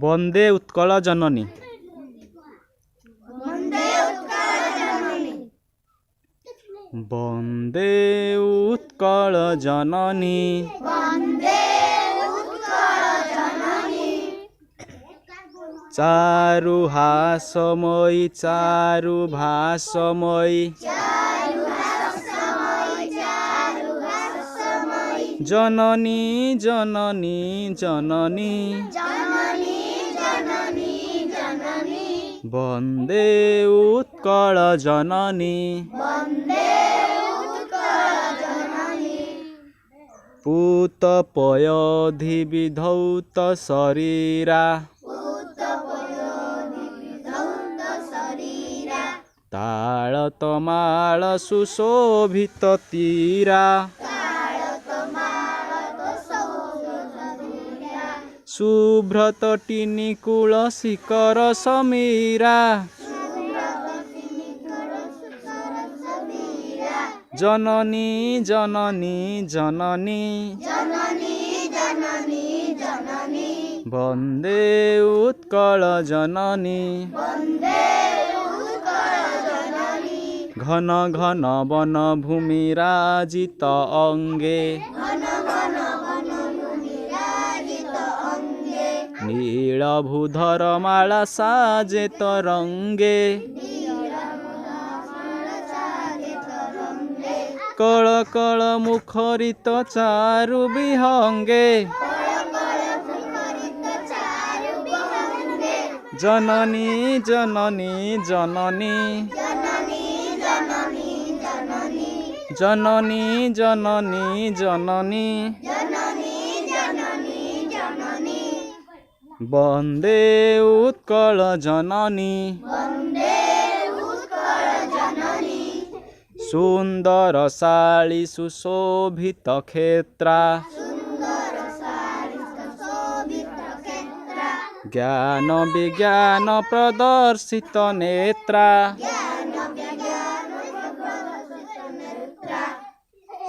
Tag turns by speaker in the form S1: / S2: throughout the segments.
S1: वंदे उत्कल जननी वंदे उत्कल जननी चारु हासमयी चारु भासमयी जननी जननी जननी वंदे उत्कल जननी पूत पयोधि विधौत शरीरा ताल तमाल सुशोभित तीरा शुभ्रत टिनिकुल शिखर समीरा जननी जननी जननी वंदे उत्कल जननी घन घन वन भूमि राजित अंगे नीलभूधर माला साजे तरंगे कल कल मुखरित चारु विहंगे जननी जननी जननी जननी जननी जननी वंदे उत्कल जननी सुंदर शाली सुशोभित क्षेत्रा ज्ञान विज्ञान प्रदर्शित नेत्रा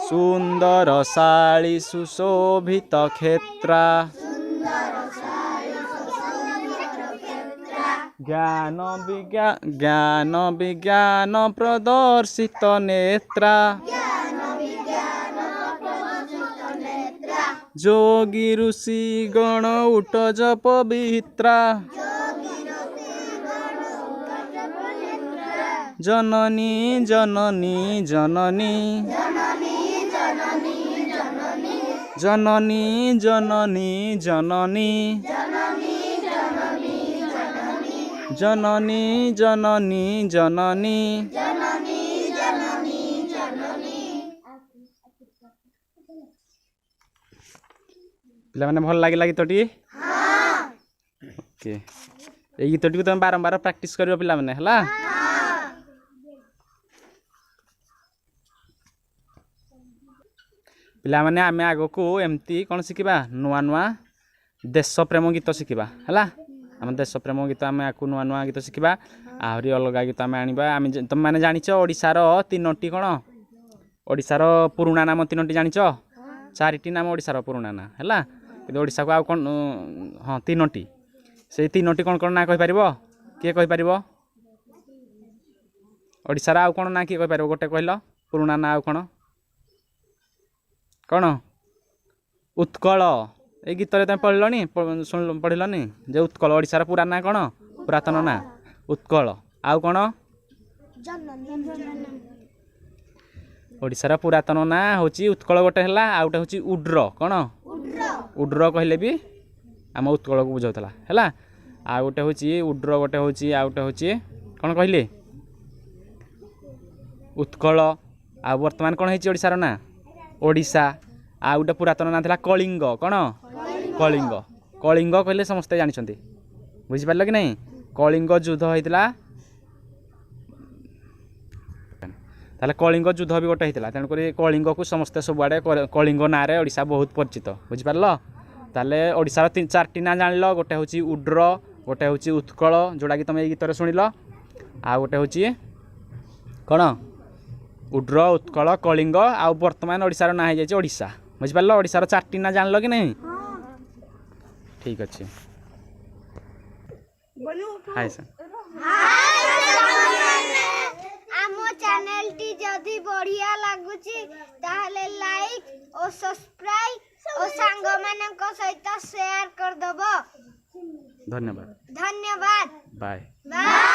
S1: सुंदर शाली सुशोभित क्षेत्रा ज्ञान विज्ञान प्रदर्शित नेत्रा जोगी ऋषि गण उठ जप विहित्रा जननी जननी जननी जननी जननी जननी जननी जननी जननी पिला माने भल लागिला गीतटी ओके ए गीतटी को तुम बारंबार प्रैक्टिस करियो पिला माने हला पिला माने आमे आगो को एमती कोन सिखिबा नुआ नुआ देश प्रेम गीत सिखिबा हला आम देश प्रेम गीत आम या नुआ नुआ गीत शिखा आहरी अलग गीत आम आने तुम मैंने जाच ओडार तीनोटी कौन ओडार पुराणा नाम तीनोटी जाच चारिटी नाम ओडार पुराणा ना है कि ओडा को आउ कौन हाँ तीनोटी से तीनोटी कौन कौन ना कहीपर किए कहीपर ओडार आउ कौन ना किए कहीपर गोटे कहल पुराणा ना आउ कौन कौन उत्कल ए गीत तुम पढ़लनी शुण पढ़लनी जे उत्कल ओडार पूरा ना कौन पुरातन ना उत्कल आउ कौन ओडार पुरातन ना हूँ उत्कल गोटे है आउ गोटे हूँ उड्र कौन उड्र कहले भी आम उत्कल को बुझाला है आउ गोटे हूँ उड्र गोटे हूँ आउ गोटे हूँ कौन कहले उत्कल आ वर्तमान कौन होशार ना ओडिशा आ गोटे पुरातन ना था कलिंग कौन कलिंग कलिंग कहले समस्ते जानते बुझिपार कि नहीं कलिंग युद्ध होता ताले कलिंग युद्ध भी गोटे होता तेणुक कलिंग को समस्ते सबुआड़े कलिंग ना ओडिशा बहुत परिचित बुझिपार ताले ओडिशार चारटी ना जान गोटे हूँ उड्र गोटे हूँ उत्कल जोड़ा कि तुम ये गीत शुणिल आ गोटे हूँ कौन उड्र उत्कल कलिंग आ वर्तमान ओडिशार ना हो जाए ओडिशा बुझिपार ओडार 4टी ना जान कि नहीं ठीक अच्छे हाय सर
S2: आम चैनल टी जदि बढ़िया लगुची ताहले लाइक और सब्सक्राइब और सांग मानक सहित शेयर कर दबो
S1: धन्यवाद
S2: धन्यवाद
S1: बाय
S2: बाय।